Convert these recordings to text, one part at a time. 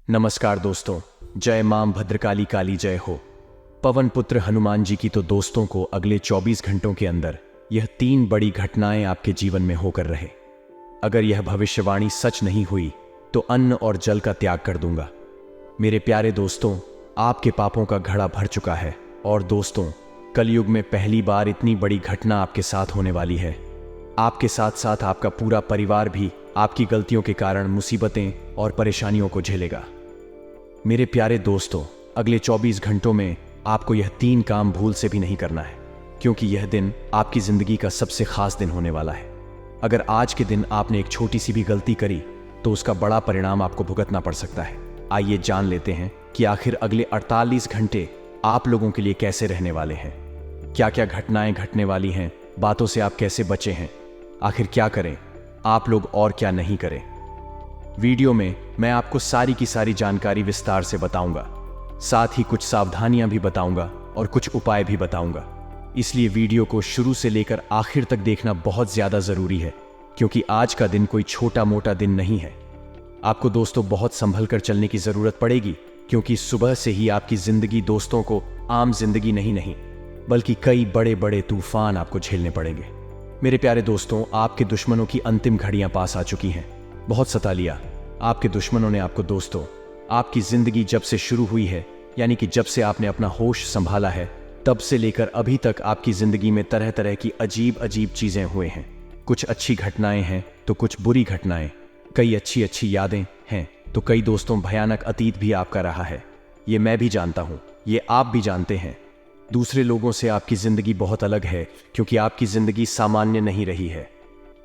नमस्कार दोस्तों, जय मां भद्रकाली काली जय हो। पवन पुत्र हनुमान जी की तो दोस्तों को अगले 24 घंटों के अंदर यह 3 बड़ी घटनाएं आपके जीवन में होकर रहे। अगर यह भविष्यवाणी सच नहीं हुई तो अन्न और जल का त्याग कर दूंगा। मेरे प्यारे दोस्तों, आपके पापों का घड़ा भर चुका है और दोस्तों, कलयुग में पहली बार इतनी बड़ी घटना आपके साथ होने वाली है। आपके साथ साथ आपका पूरा परिवार भी आपकी गलतियों के कारण मुसीबतें और परेशानियों को झेलेगा। मेरे प्यारे दोस्तों, अगले 24 घंटों में आपको यह 3 काम भूल से भी नहीं करना है, क्योंकि यह दिन आपकी जिंदगी का सबसे खास दिन होने वाला है। अगर आज के दिन आपने एक छोटी सी भी गलती करी तो उसका बड़ा परिणाम आपको भुगतना पड़ सकता है। आइए जान लेते हैं कि आखिर अगले 48 घंटे आप लोगों के लिए कैसे रहने वाले हैं। क्या क्या घटनाएं घटने वाली हैं, बातों से आप कैसे बचे हैं, आखिर क्या करें आप लोग और क्या नहीं करें। वीडियो में मैं आपको सारी की सारी जानकारी विस्तार से बताऊंगा, साथ ही कुछ सावधानियां भी बताऊंगा और कुछ उपाय भी बताऊंगा। इसलिए वीडियो को शुरू से लेकर आखिर तक देखना बहुत ज्यादा जरूरी है, क्योंकि आज का दिन कोई छोटा मोटा दिन नहीं है। आपको दोस्तों बहुत संभल कर चलने की जरूरत पड़ेगी, क्योंकि सुबह से ही आपकी जिंदगी दोस्तों को आम जिंदगी नहीं बल्कि कई बड़े बड़े तूफान आपको झेलने पड़ेंगे। मेरे प्यारे दोस्तों, आपके दुश्मनों की अंतिम घड़ियां पास आ चुकी हैं। बहुत सता लिया आपके दुश्मनों ने आपको दोस्तों। आपकी जिंदगी जब से शुरू हुई है, यानी कि जब से आपने अपना होश संभाला है, तब से लेकर अभी तक आपकी जिंदगी में तरह तरह की अजीब अजीब चीजें हुए हैं। कुछ अच्छी घटनाएं हैं तो कुछ बुरी घटनाएं, कई अच्छी अच्छी यादें हैं तो कई दोस्तों भयानक अतीत भी आपका रहा है। ये मैं भी जानता हूं, ये आप भी जानते हैं। दूसरे लोगों से आपकी जिंदगी बहुत अलग है, क्योंकि आपकी जिंदगी सामान्य नहीं रही है।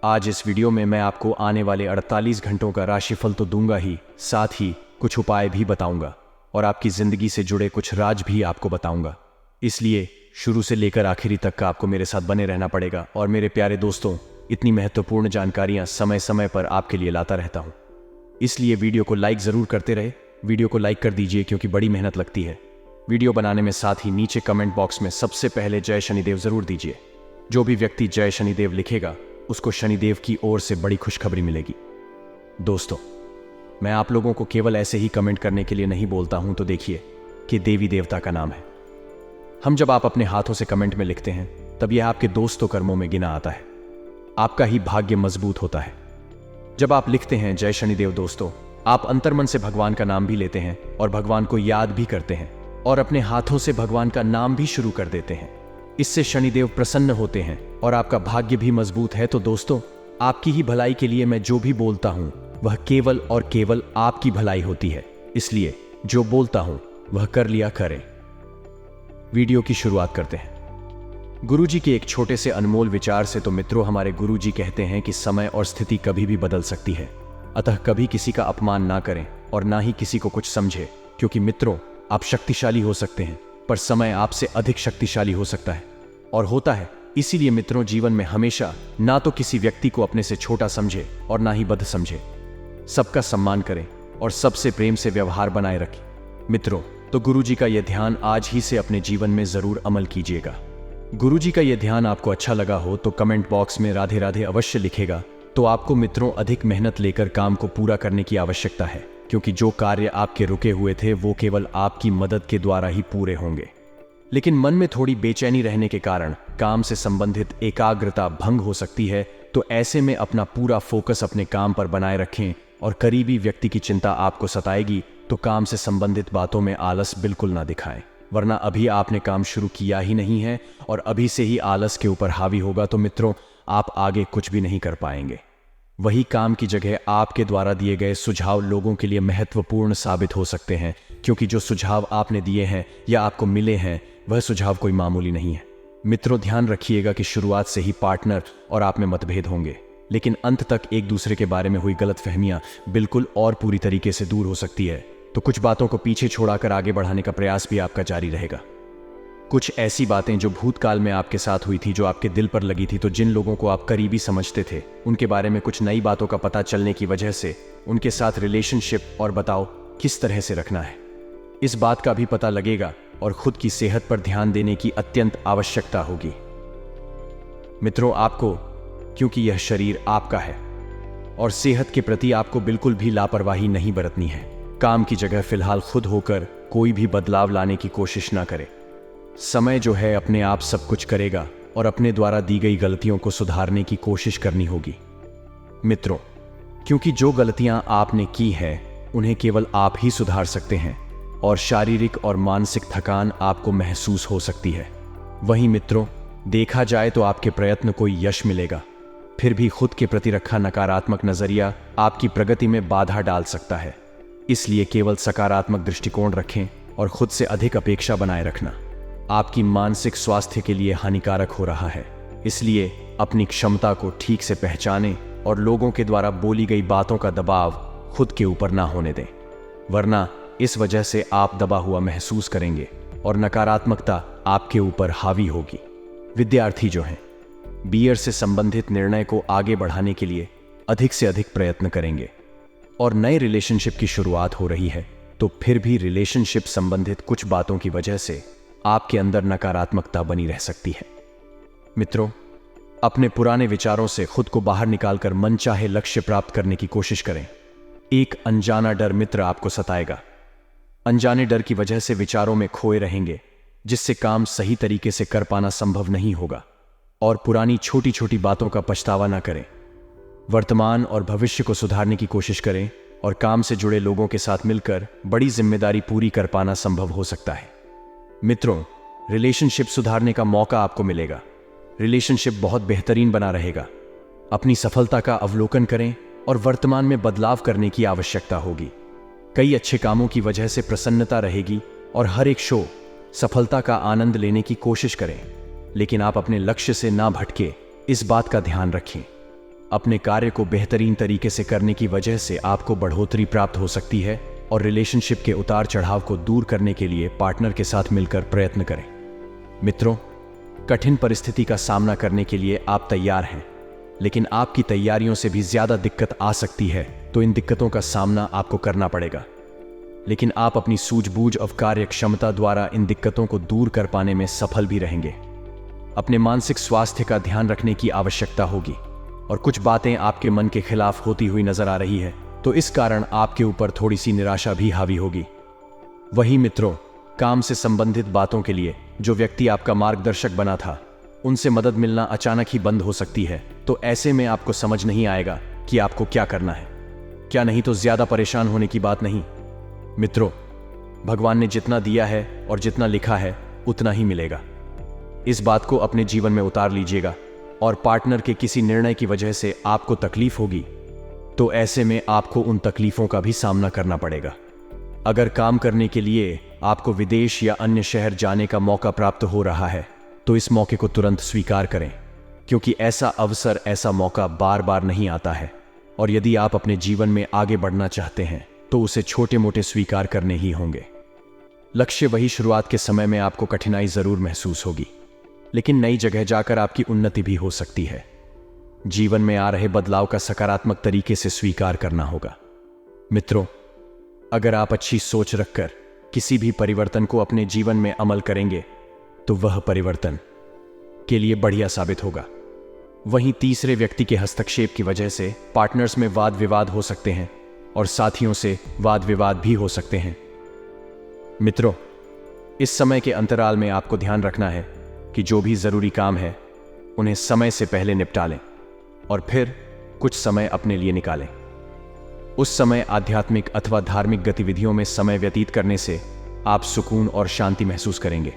आज इस वीडियो में मैं आपको आने वाले 48 घंटों का राशिफल तो दूंगा ही, साथ ही कुछ उपाय भी बताऊंगा और आपकी जिंदगी से जुड़े कुछ राज भी आपको बताऊंगा। इसलिए शुरू से लेकर आखिरी तक का आपको मेरे साथ बने रहना पड़ेगा। और मेरे प्यारे दोस्तों, इतनी महत्वपूर्ण जानकारियां समय समय पर आपके लिए लाता रहता हूं, इसलिए वीडियो को लाइक जरूर करते रहे। वीडियो को लाइक कर दीजिए, क्योंकि बड़ी मेहनत लगती है वीडियो बनाने में। साथ ही नीचे कमेंट बॉक्स में सबसे पहले जय शनिदेव जरूर दीजिए। जो भी व्यक्ति जय शनिदेव लिखेगा उसको शनिदेव की ओर से बड़ी खुशखबरी मिलेगी। दोस्तों, मैं आप लोगों को केवल ऐसे ही कमेंट करने के लिए नहीं बोलता हूं, तो देखिए कि देवी देवता का नाम है। जब आप अपने हाथों से कमेंट में लिखते हैं, तब यह आपके दोस्तों कर्मों में गिना आता है। आपका ही भाग्य मजबूत होता है। जब आप लिखते हैं जय शनिदेव दोस्तों, आप अंतर्मन से भगवान का नाम भी लेते हैं और भगवान को याद भी करते हैं और अपने हाथों से भगवान का नाम भी शुरू कर देते हैं। इससे शनिदेव प्रसन्न होते हैं और आपका भाग्य भी मजबूत है। तो दोस्तों, आपकी ही भलाई के लिए मैं जो भी बोलता हूं वह केवल और केवल आपकी भलाई होती है। इसलिए जो बोलता हूं वह कर लिया करें। वीडियो की शुरुआत करते हैं गुरुजी के एक छोटे से अनमोल विचार से। तो मित्रों, हमारे गुरुजी कहते हैं कि समय और स्थिति कभी भी बदल सकती है, अतः कभी किसी का अपमान ना करें और ना ही किसी को कुछ समझे, क्योंकि मित्रों, आप शक्तिशाली हो सकते हैं पर समय आपसे अधिक शक्तिशाली हो सकता है और होता है। इसीलिए मित्रों, जीवन में हमेशा ना तो किसी व्यक्ति को अपने से छोटा समझे और ना ही बद समझे। सबका सम्मान करें और सबसे प्रेम से व्यवहार बनाए रखें। मित्रों, तो गुरुजी का यह ध्यान आज ही से अपने जीवन में जरूर अमल कीजिएगा। गुरुजी का यह ध्यान आपको अच्छा लगा हो तो कमेंट बॉक्स में राधे राधे अवश्य लिखेगा। तो आपको मित्रों अधिक मेहनत लेकर काम को पूरा करने की आवश्यकता है, क्योंकि जो कार्य आपके रुके हुए थे वो केवल आपकी मदद के द्वारा ही पूरे होंगे। लेकिन मन में थोड़ी बेचैनी रहने के कारण काम से संबंधित एकाग्रता भंग हो सकती है। तो ऐसे में अपना पूरा फोकस अपने काम पर बनाए रखें और करीबी व्यक्ति की चिंता आपको सताएगी तो काम से संबंधित बातों में आलस बिल्कुल ना दिखाएं, वरना अभी आपने काम शुरू किया ही नहीं है और अभी से ही आलस के ऊपर हावी होगा तो मित्रों, आप आगे कुछ भी नहीं कर पाएंगे। वही काम की जगह आपके द्वारा दिए गए सुझाव लोगों के लिए महत्वपूर्ण साबित हो सकते हैं, क्योंकि जो सुझाव आपने दिए हैं या आपको मिले हैं वह सुझाव कोई मामूली नहीं है। मित्रों, ध्यान रखिएगा कि शुरुआत से ही पार्टनर और आप में मतभेद होंगे, लेकिन अंत तक एक दूसरे के बारे में हुई गलतफहमियां बिल्कुल और पूरी तरीके से दूर हो सकती है। तो कुछ बातों को पीछे छोड़ाकर आगे बढ़ाने का प्रयास भी आपका जारी रहेगा। कुछ ऐसी बातें जो भूतकाल में आपके साथ हुई थी, जो आपके दिल पर लगी थी, तो जिन लोगों को आप करीबी समझते थे उनके बारे में कुछ नई बातों का पता चलने की वजह से उनके साथ रिलेशनशिप और बताओ किस तरह से रखना है, इस बात का भी पता लगेगा और खुद की सेहत पर ध्यान देने की अत्यंत आवश्यकता होगी। मित्रों, आपको, क्योंकि यह शरीर आपका है और सेहत के प्रति आपको बिल्कुल भी लापरवाही नहीं बरतनी है। काम की जगह फिलहाल खुद होकर कोई भी बदलाव लाने की कोशिश ना करें। समय जो है अपने आप सब कुछ करेगा और अपने द्वारा दी गई गलतियों को सुधारने की कोशिश करनी होगी। मित्रों, क्योंकि जो गलतियां आपने की है उन्हें केवल आप ही सुधार सकते हैं और शारीरिक और मानसिक थकान आपको महसूस हो सकती है। वहीं मित्रों, देखा जाए तो आपके प्रयत्न को यश मिलेगा, फिर भी खुद के प्रति रखा नकारात्मक नजरिया आपकी प्रगति में बाधा डाल सकता है। इसलिए केवल सकारात्मक दृष्टिकोण रखें और खुद से अधिक अपेक्षा बनाए रखना आपकी मानसिक स्वास्थ्य के लिए हानिकारक हो रहा है। इसलिए अपनी क्षमता को ठीक से पहचानें और लोगों के द्वारा बोली गई बातों का दबाव खुद के ऊपर ना होने दें, वरना इस वजह से आप दबा हुआ महसूस करेंगे और नकारात्मकता आपके ऊपर हावी होगी। विद्यार्थी जो हैं, बीएड से संबंधित निर्णय को आगे बढ़ाने के लिए अधिक से अधिक प्रयत्न करेंगे और नए रिलेशनशिप की शुरुआत हो रही है तो फिर भी रिलेशनशिप संबंधित कुछ बातों की वजह से आपके अंदर नकारात्मकता बनी रह सकती है। मित्रों, अपने पुराने विचारों से खुद को बाहर निकालकर मनचाहे लक्ष्य प्राप्त करने की कोशिश करें। एक अनजाना डर मित्र आपको सताएगा। अनजाने डर की वजह से विचारों में खोए रहेंगे, जिससे काम सही तरीके से कर पाना संभव नहीं होगा और पुरानी छोटी छोटी बातों का पछतावा ना करें। वर्तमान और भविष्य को सुधारने की कोशिश करें और काम से जुड़े लोगों के साथ मिलकर बड़ी जिम्मेदारी पूरी कर पाना संभव हो सकता है। मित्रों, रिलेशनशिप सुधारने का मौका आपको मिलेगा। रिलेशनशिप बहुत बेहतरीन बना रहेगा। अपनी सफलता का अवलोकन करें और वर्तमान में बदलाव करने की आवश्यकता होगी। कई अच्छे कामों की वजह से प्रसन्नता रहेगी और हर एक शो सफलता का आनंद लेने की कोशिश करें, लेकिन आप अपने लक्ष्य से ना भटके, इस बात का ध्यान रखें। अपने कार्य को बेहतरीन तरीके से करने की वजह से आपको बढ़ोतरी प्राप्त हो सकती है और रिलेशनशिप के उतार चढ़ाव को दूर करने के लिए पार्टनर के साथ मिलकर प्रयत्न करें। मित्रों, कठिन परिस्थिति का सामना करने के लिए आप तैयार हैं, लेकिन आपकी तैयारियों से भी ज्यादा दिक्कत आ सकती है, तो इन दिक्कतों का सामना आपको करना पड़ेगा। लेकिन आप अपनी सूझबूझ और कार्य क्षमता द्वारा इन दिक्कतों को दूर कर पाने में सफल भी रहेंगे। अपने मानसिक स्वास्थ्य का ध्यान रखने की आवश्यकता होगी और कुछ बातें आपके मन के खिलाफ होती हुई नजर आ रही है, तो इस कारण आपके ऊपर थोड़ी सी निराशा भी हावी होगी। वहीं मित्रों, काम से संबंधित बातों के लिए जो व्यक्ति आपका मार्गदर्शक बना था, उनसे मदद मिलना अचानक ही बंद हो सकती है, तो ऐसे में आपको समझ नहीं आएगा कि आपको क्या करना है। क्या नहीं तो ज्यादा परेशान होने की बात नहीं। मित्रों, भगवान ने जितना दिया है और जितना लिखा है उतना ही मिलेगा। इस बात को अपने जीवन में उतार लीजिएगा और पार्टनर के किसी निर्णय की वजह से आपको तकलीफ होगी, तो ऐसे में आपको उन तकलीफों का भी सामना करना पड़ेगा। अगर काम करने के लिए आपको विदेश या अन्य शहर जाने का मौका प्राप्त हो रहा है, तो इस मौके को तुरंत स्वीकार करें, क्योंकि ऐसा अवसर, ऐसा मौका बार बार नहीं आता है और यदि आप अपने जीवन में आगे बढ़ना चाहते हैं तो उसे छोटे मोटे स्वीकार करने ही होंगे। लक्ष्य वही, शुरुआत के समय में आपको कठिनाई जरूर महसूस होगी, लेकिन नई जगह जाकर आपकी उन्नति भी हो सकती है। जीवन में आ रहे बदलाव का सकारात्मक तरीके से स्वीकार करना होगा। मित्रों, अगर आप अच्छी सोच रखकर किसी भी परिवर्तन को अपने जीवन में अमल करेंगे तो वह परिवर्तन के लिए बढ़िया साबित होगा। वहीं तीसरे व्यक्ति के हस्तक्षेप की वजह से पार्टनर्स में वाद विवाद हो सकते हैं और साथियों से वाद विवाद भी हो सकते हैं। मित्रों, इस समय के अंतराल में आपको ध्यान रखना है कि जो भी जरूरी काम है उन्हें समय से पहले निपटा लें और फिर कुछ समय अपने लिए निकालें। उस समय आध्यात्मिक अथवा धार्मिक गतिविधियों में समय व्यतीत करने से आप सुकून और शांति महसूस करेंगे,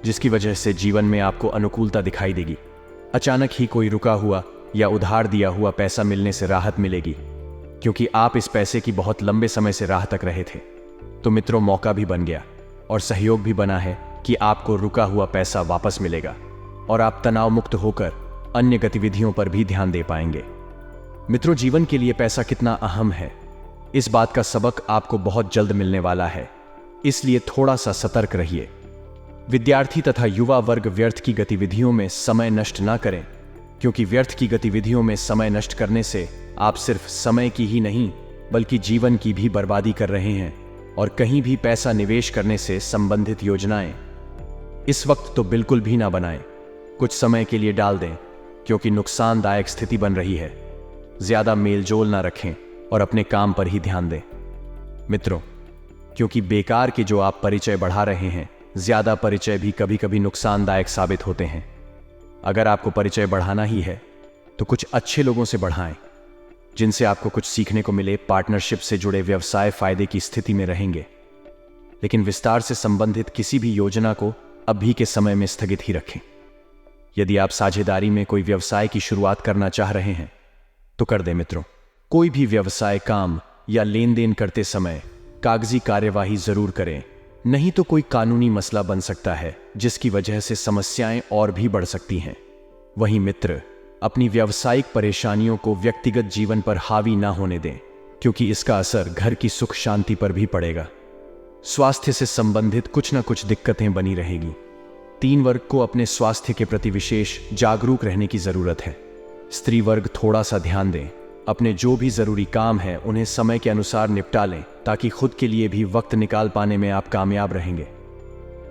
जिसकी वजह से जीवन में आपको अनुकूलता दिखाई देगी। अचानक ही कोई रुका हुआ या उधार दिया हुआ पैसा मिलने से राहत मिलेगी, क्योंकि आप इस पैसे की बहुत लंबे समय से राह तक रहे थे। तो मित्रों, मौका भी बन गया और सहयोग भी बना है कि आपको रुका हुआ पैसा वापस मिलेगा और आप तनाव मुक्त होकर अन्य गतिविधियों पर भी ध्यान दे पाएंगे। मित्रों, जीवन के लिए पैसा कितना अहम है, इस बात का सबक आपको बहुत जल्द मिलने वाला है, इसलिए थोड़ा सा सतर्क रहिए। विद्यार्थी तथा युवा वर्ग व्यर्थ की गतिविधियों में समय नष्ट ना करें, क्योंकि व्यर्थ की गतिविधियों में समय नष्ट करने से आप सिर्फ समय की ही नहीं बल्कि जीवन की भी बर्बादी कर रहे हैं। और कहीं भी पैसा निवेश करने से संबंधित योजनाएं इस वक्त तो बिल्कुल भी ना बनाएं, कुछ समय के लिए डाल दें, क्योंकि नुकसानदायक स्थिति बन रही है। ज्यादा मेलजोल ना रखें और अपने काम पर ही ध्यान दें। मित्रों, क्योंकि बेकार के जो आप परिचय बढ़ा रहे हैं, ज्यादा परिचय भी कभी कभी नुकसानदायक साबित होते हैं। अगर आपको परिचय बढ़ाना ही है तो कुछ अच्छे लोगों से बढ़ाएं, जिनसे आपको कुछ सीखने को मिले। पार्टनरशिप से जुड़े व्यवसाय फायदे की स्थिति में रहेंगे, लेकिन विस्तार से संबंधित किसी भी योजना को अभी के समय में स्थगित ही रखें। यदि आप साझेदारी में कोई व्यवसाय की शुरुआत करना चाह रहे हैं तो कर दें मित्रों। कोई भी व्यवसाय काम या लेन देन करते समय कागजी कार्यवाही जरूर करें, नहीं तो कोई कानूनी मसला बन सकता है, जिसकी वजह से समस्याएं और भी बढ़ सकती हैं। वहीं मित्र, अपनी व्यावसायिक परेशानियों को व्यक्तिगत जीवन पर हावी ना होने दें, क्योंकि इसका असर घर की सुख शांति पर भी पड़ेगा। स्वास्थ्य से संबंधित कुछ न कुछ दिक्कतें बनी रहेगी। 3 वर्ग को अपने स्वास्थ्य के प्रति विशेष जागरूक रहने की जरूरत है। स्त्री वर्ग थोड़ा सा ध्यान दें, अपने जो भी जरूरी काम है उन्हें समय के अनुसार निपटा लें, ताकि खुद के लिए भी वक्त निकाल पाने में आप कामयाब रहेंगे।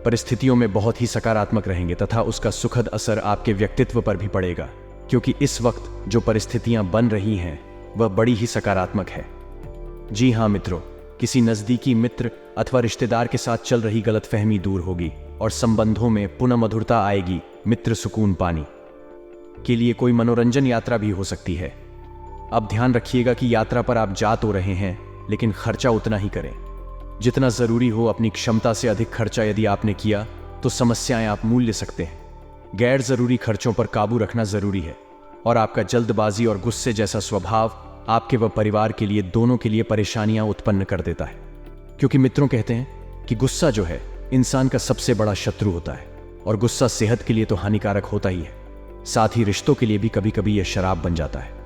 परिस्थितियों में बहुत ही सकारात्मक रहेंगे तथा उसका सुखद असर आपके व्यक्तित्व पर भी पड़ेगा, क्योंकि इस वक्त जो परिस्थितियां बन रही हैं वह बड़ी ही सकारात्मक है। जी हाँ मित्रों, किसी नजदीकी मित्र अथवा रिश्तेदार के साथ चल रही गलतफहमी दूर होगी और संबंधों में पुनः मधुरता आएगी। मित्र सुकून पानी के लिए कोई मनोरंजन यात्रा भी हो सकती है। अब ध्यान रखिएगा कि यात्रा पर आप जा तो रहे हैं, लेकिन खर्चा उतना ही करें जितना जरूरी हो। अपनी क्षमता से अधिक खर्चा यदि आपने किया तो समस्याएं आप मूल ले सकते हैं। गैर जरूरी खर्चों पर काबू रखना जरूरी है, और आपका जल्दबाजी और गुस्से जैसा स्वभाव आपके व परिवार के लिए दोनों के लिए परेशानियां उत्पन्न कर देता है। क्योंकि मित्रों कहते हैं कि गुस्सा जो है इंसान का सबसे बड़ा शत्रु होता है, और गुस्सा सेहत के लिए तो हानिकारक होता ही है, साथ ही रिश्तों के लिए भी कभी कभी यह शराब बन जाता है।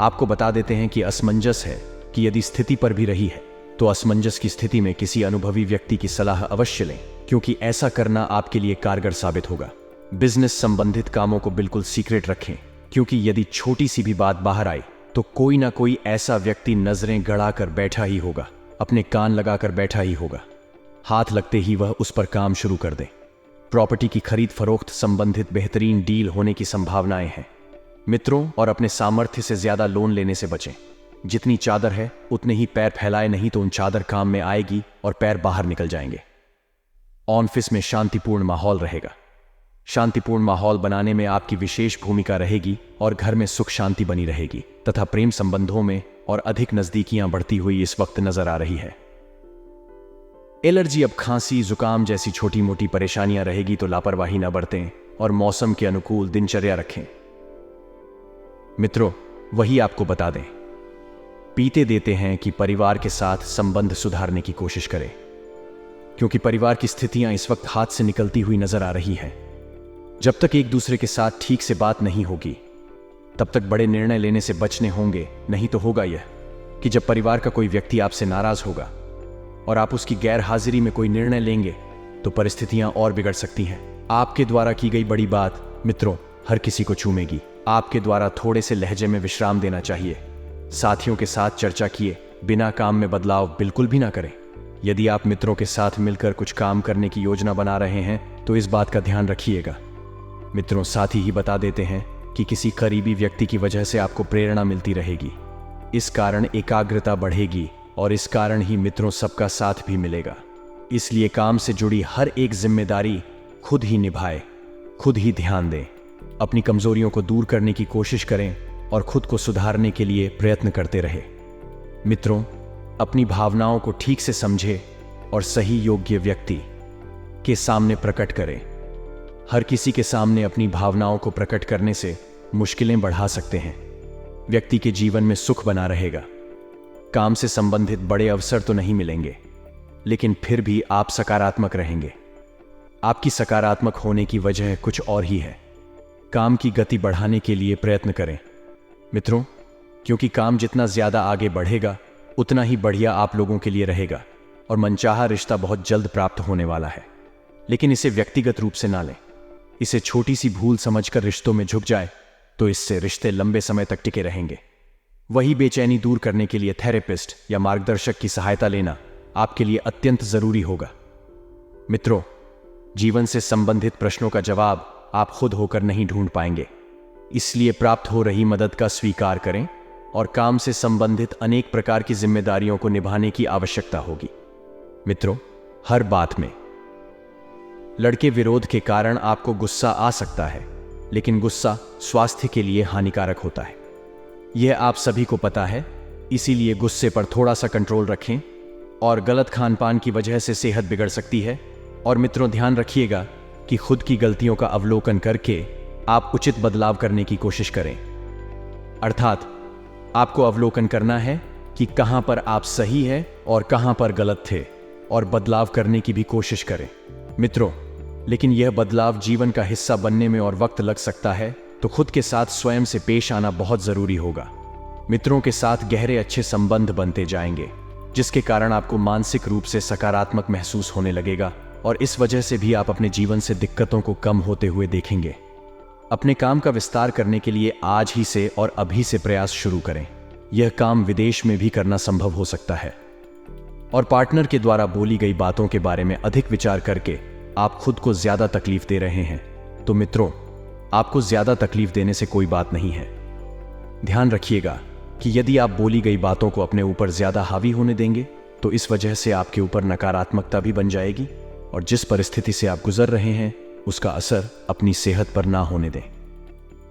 आपको बता देते हैं कि असमंजस है कि यदि स्थिति पर भी रही है तो असमंजस की स्थिति में किसी अनुभवी व्यक्ति की सलाह अवश्य लें, क्योंकि ऐसा करना आपके लिए कारगर साबित होगा। बिजनेस संबंधित कामों को बिल्कुल सीक्रेट रखें, क्योंकि यदि छोटी सी भी बात बाहर आई तो कोई ना कोई ऐसा व्यक्ति नजरें गड़ाकर बैठा ही होगा, अपने कान लगाकर बैठा ही होगा। हाथ लगते ही वह उस पर काम शुरू कर दे। प्रॉपर्टी की खरीद फरोख्त संबंधित बेहतरीन डील होने की संभावनाएं हैं मित्रों। और अपने सामर्थ्य से ज्यादा लोन लेने से बचें। जितनी चादर है उतने ही पैर फैलाए, नहीं तो उन चादर काम में आएगी और पैर बाहर निकल जाएंगे। ऑफिस में शांतिपूर्ण माहौल रहेगा। शांतिपूर्ण माहौल बनाने में आपकी विशेष भूमिका रहेगी और घर में सुख शांति बनी रहेगी, तथा प्रेम संबंधों में और अधिक नजदीकियां बढ़ती हुई इस वक्त नजर आ रही है। एलर्जी, अब खांसी जुकाम जैसी छोटी मोटी परेशानियां रहेगी तो लापरवाही न बरतें और मौसम के अनुकूल दिनचर्या रखें। मित्रों, वही आपको बता दें, पीते देते हैं कि परिवार के साथ संबंध सुधारने की कोशिश करें, क्योंकि परिवार की स्थितियां इस वक्त हाथ से निकलती हुई नजर आ रही हैं। जब तक एक दूसरे के साथ ठीक से बात नहीं होगी तब तक बड़े निर्णय लेने से बचने होंगे। नहीं तो होगा यह कि जब परिवार का कोई व्यक्ति आपसे नाराज होगा और आप उसकी गैर हाजिरी में कोई निर्णय लेंगे तो परिस्थितियां और बिगड़ सकती हैं। आपके द्वारा की गई बड़ी बात मित्रों हर किसी को चूमेगी। आपके द्वारा थोड़े से लहजे में विश्राम देना चाहिए। साथियों के साथ चर्चा किए बिना काम में बदलाव बिल्कुल भी ना करें। यदि आप मित्रों के साथ मिलकर कुछ काम करने की योजना बना रहे हैं तो इस बात का ध्यान रखिएगा। मित्रों, साथ ही बता देते हैं कि किसी करीबी व्यक्ति की वजह से आपको प्रेरणा मिलती रहेगी। इस कारण एकाग्रता बढ़ेगी और इस कारण ही मित्रों सबका साथ भी मिलेगा। इसलिए काम से जुड़ी हर एक जिम्मेदारी खुद ही निभाए, खुद ही ध्यान दें, अपनी कमजोरियों को दूर करने की कोशिश करें और खुद को सुधारने के लिए प्रयत्न करते रहे। मित्रों, अपनी भावनाओं को ठीक से समझे और सही योग्य व्यक्ति के सामने प्रकट करें। हर किसी के सामने अपनी भावनाओं को प्रकट करने से मुश्किलें बढ़ा सकते हैं। व्यक्ति के जीवन में सुख बना रहेगा। काम से संबंधित बड़े अवसर तो नहीं मिलेंगे, लेकिन फिर भी आप सकारात्मक रहेंगे। आपकी सकारात्मक होने की वजह कुछ और ही है। काम की गति बढ़ाने के लिए प्रयत्न करें मित्रों, क्योंकि काम जितना ज्यादा आगे बढ़ेगा उतना ही बढ़िया आप लोगों के लिए रहेगा और मनचाहा रिश्ता बहुत जल्द प्राप्त होने वाला है। लेकिन इसे व्यक्तिगत रूप से ना लें। इसे छोटी सी भूल समझकर रिश्तों में झुक जाए तो इससे रिश्ते लंबे समय तक टिके रहेंगे। वही बेचैनी दूर करने के लिए थेरेपिस्ट या मार्गदर्शक की सहायता लेना आपके लिए अत्यंत जरूरी होगा। मित्रों, जीवन से संबंधित प्रश्नों का जवाब आप खुद होकर नहीं ढूंढ पाएंगे, इसलिए प्राप्त हो रही मदद का स्वीकार करें और काम से संबंधित अनेक प्रकार की जिम्मेदारियों को निभाने की आवश्यकता होगी। मित्रों, हर बात में लड़के विरोध के कारण आपको गुस्सा आ सकता है, लेकिन गुस्सा स्वास्थ्य के लिए हानिकारक होता है। यह आप सभी को पता है, इसीलिए गुस्से पर थोड़ा सा कंट्रोल रखें और गलत खान पान की वजह से सेहत बिगड़ सकती है। और मित्रों, ध्यान रखिएगा कि खुद की गलतियों का अवलोकन करके आप उचित बदलाव करने की कोशिश करें। अर्थात आपको अवलोकन करना है कि कहां पर आप सही है और कहां पर गलत थे, और बदलाव करने की भी कोशिश करें। मित्रों, लेकिन यह बदलाव जीवन का हिस्सा बनने में और वक्त लग सकता है, तो खुद के साथ स्वयं से पेश आना बहुत जरूरी होगा। मित्रों के साथ गहरे अच्छे संबंध बनते जाएंगे, जिसके कारण आपको मानसिक रूप से सकारात्मक महसूस होने लगेगा, और इस वजह से भी आप अपने जीवन से दिक्कतों को कम होते हुए देखेंगे। अपने काम का विस्तार करने के लिए आज ही से और अभी से प्रयास शुरू करें। यह काम विदेश में भी करना संभव हो सकता है। और पार्टनर के द्वारा बोली गई बातों के बारे में अधिक विचार करके आप खुद को ज्यादा तकलीफ दे रहे हैं, तो मित्रों, आपको ज्यादा तकलीफ देने से कोई बात नहीं है। ध्यान रखिएगा कि यदि आप बोली गई बातों को अपने ऊपर ज्यादा हावी होने देंगे, तो इस वजह से आपके ऊपर नकारात्मकता भी बन जाएगी, और जिस परिस्थिति से आप गुजर रहे हैं उसका असर अपनी सेहत पर ना होने दें।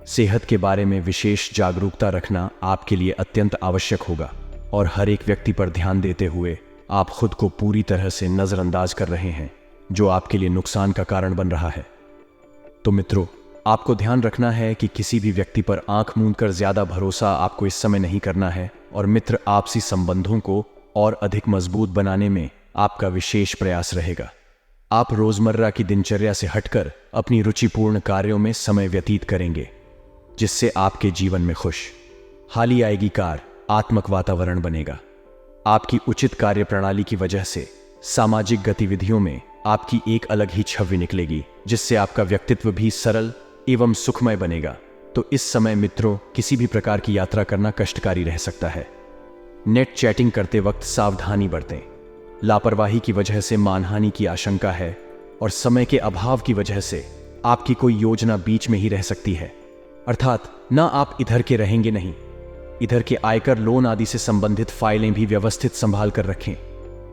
सेहत के बारे में विशेष जागरूकता रखना आपके लिए अत्यंत आवश्यक होगा, और हर एक व्यक्ति पर ध्यान देते हुए आप खुद को पूरी तरह से नजरअंदाज कर रहे हैं, जो आपके लिए नुकसान का कारण बन रहा है। तो मित्रों, आपको ध्यान रखना है कि किसी भी व्यक्ति पर आंख मूंद कर ज्यादा भरोसा आपको इस समय नहीं करना है, और मित्र आपसी संबंधों को और अधिक मजबूत बनाने में आपका विशेष प्रयास रहेगा। आप रोजमर्रा की दिनचर्या से हटकर अपनी रुचिपूर्ण कार्यों में समय व्यतीत करेंगे, जिससे आपके जीवन में खुशहाली आएगी, आत्मक वातावरण बनेगा। आपकी उचित कार्य प्रणाली की वजह से सामाजिक गतिविधियों में आपकी एक अलग ही छवि निकलेगी, जिससे आपका व्यक्तित्व भी सरल एवं सुखमय बनेगा। तो इस समय मित्रों, किसी भी प्रकार की यात्रा करना कष्टकारी रह सकता है। नेट चैटिंग करते वक्त सावधानी बरतें। लापरवाही की वजह से मानहानि की आशंका है, और समय के अभाव की वजह से आपकी कोई योजना बीच में ही रह सकती है। अर्थात ना आप इधर के रहेंगे नहीं, इधर के आयकर, लोन आदि से संबंधित फाइलें भी व्यवस्थित संभाल कर रखें।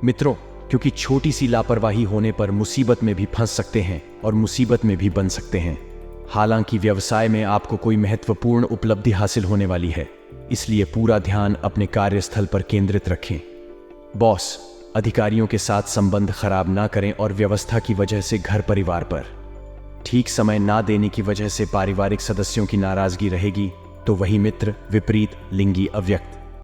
मित्रों, क्योंकि छोटी सी लापरवाही होने पर मुसीबत में भी फंस सकते हैं और मुसीबत में भी बन सकते हैं। हालांकि व्यवसाय में आपको कोई महत्वपूर्ण उपलब्धि हासिल होने वाली है, इसलिए पूरा ध्यान अपने कार्यस्थल पर केंद्रित रखें। बॉस, अधिकारियों के साथ संबंध खराब ना करें, और व्यवस्था की वजह से घर परिवार पर ठीक समय ना देने की वजह से पारिवारिक सदस्यों की नाराजगी रहेगी। तो वही मित्र, विपरीत लिंगी अव्यक्त